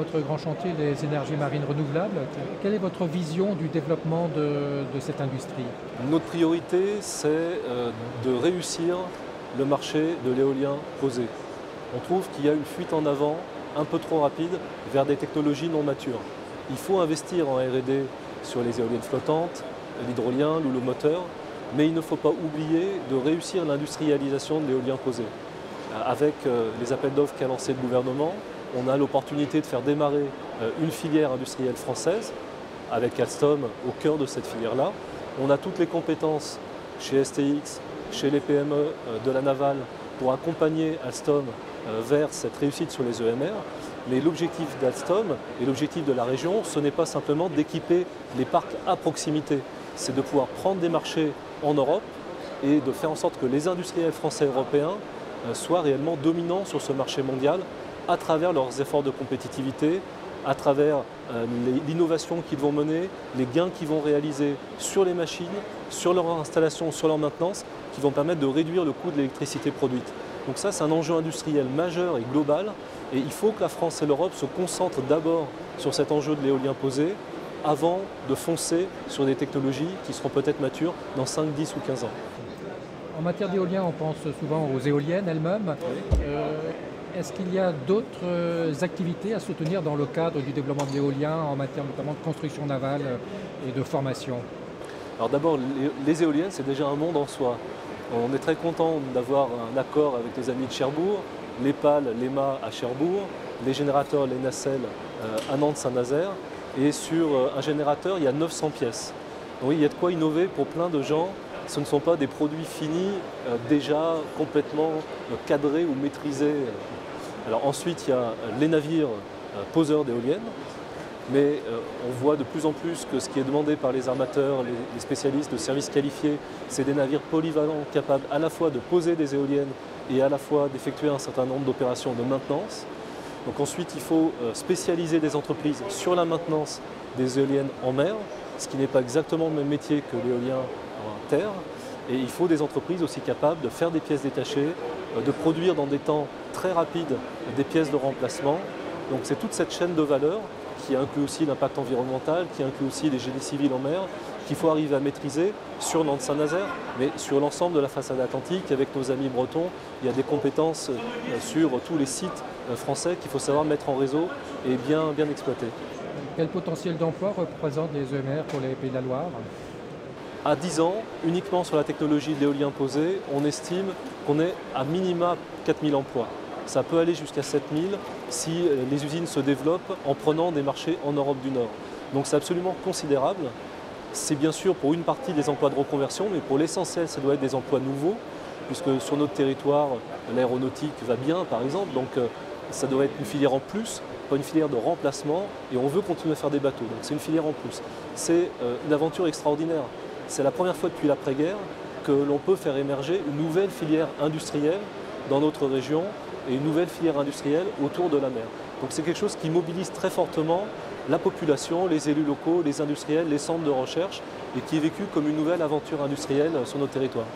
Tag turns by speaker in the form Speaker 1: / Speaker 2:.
Speaker 1: votre grand chantier des énergies marines renouvelables. Quelle est votre vision du développement de cette industrie?
Speaker 2: Notre priorité, c'est de réussir le marché de l'éolien posé. On trouve qu'il y a une fuite en avant un peu trop rapide vers des technologies non matures. Il faut investir en R&D sur les éoliennes flottantes, l'hydrolien, l'houlomoteur, mais il ne faut pas oublier de réussir l'industrialisation de l'éolien posé. Avec les appels d'offres qu'a lancé le gouvernement, on a l'opportunité de faire démarrer une filière industrielle française, avec Alstom au cœur de cette filière-là. On a toutes les compétences chez STX, chez les PME de la navale, pour accompagner Alstom vers cette réussite sur les EMR. Mais l'objectif d'Alstom et l'objectif de la région, ce n'est pas simplement d'équiper les parcs à proximité, c'est de pouvoir prendre des marchés en Europe et de faire en sorte que les industriels français et européens soient réellement dominants sur ce marché mondial à travers leurs efforts de compétitivité, à travers l'innovation qu'ils vont mener, les gains qu'ils vont réaliser sur les machines, sur leur installation, sur leur maintenance, qui vont permettre de réduire le coût de l'électricité produite. Donc ça, c'est un enjeu industriel majeur et global, et il faut que la France et l'Europe se concentrent d'abord sur cet enjeu de l'éolien posé, avant de foncer sur des technologies qui seront peut-être matures dans 5, 10 ou 15 ans.
Speaker 1: En matière d'éolien, on pense souvent aux éoliennes elles-mêmes.
Speaker 2: Oui.
Speaker 1: Est-ce qu'il y a d'autres activités à soutenir dans le cadre du développement de l'éolien, en matière notamment de construction navale et de formation?
Speaker 2: Alors d'abord, les éoliennes, c'est déjà un monde en soi. On est très content d'avoir un accord avec nos amis de Cherbourg, les pales, l'EMA à Cherbourg, les générateurs, les nacelles à Nantes-Saint-Nazaire. Et sur un générateur, il y a 900 pièces. Donc oui, il y a de quoi innover pour plein de gens. Ce ne sont pas des produits finis, déjà complètement cadrés ou maîtrisés. Alors ensuite, il y a les navires poseurs d'éoliennes. Mais on voit de plus en plus que ce qui est demandé par les armateurs, les spécialistes de services qualifiés, c'est des navires polyvalents capables à la fois de poser des éoliennes et à la fois d'effectuer un certain nombre d'opérations de maintenance. Donc ensuite, il faut spécialiser des entreprises sur la maintenance des éoliennes en mer, ce qui n'est pas exactement le même métier que l'éolien en terre. Et il faut des entreprises aussi capables de faire des pièces détachées, de produire dans des temps très rapides des pièces de remplacement. Donc c'est toute cette chaîne de valeur qui inclut aussi l'impact environnemental, qui inclut aussi les génies civils en mer, qu'il faut arriver à maîtriser sur Nantes-Saint-Nazaire, mais sur l'ensemble de la façade atlantique. Avec nos amis bretons, il y a des compétences sur tous les sites français qu'il faut savoir mettre en réseau et bien exploiter.
Speaker 1: Quel potentiel d'emploi représentent les EMR pour les Pays de la Loire?
Speaker 2: À 10 ans, uniquement sur la technologie de l'éolien posé, on estime qu'on est à minima 4000 emplois. Ça peut aller jusqu'à 7000 si les usines se développent en prenant des marchés en Europe du Nord. Donc c'est absolument considérable. C'est bien sûr pour une partie des emplois de reconversion, mais pour l'essentiel, ça doit être des emplois nouveaux, puisque sur notre territoire, l'aéronautique va bien, par exemple. Donc ça devrait être une filière en plus, pas une filière de remplacement, et on veut continuer à faire des bateaux. Donc c'est une filière en plus. C'est une aventure extraordinaire. C'est la première fois depuis l'après-guerre que l'on peut faire émerger une nouvelle filière industrielle dans notre région, et une nouvelle filière industrielle autour de la mer. Donc c'est quelque chose qui mobilise très fortement la population, les élus locaux, les industriels, les centres de recherche, et qui est vécu comme une nouvelle aventure industrielle sur nos territoires.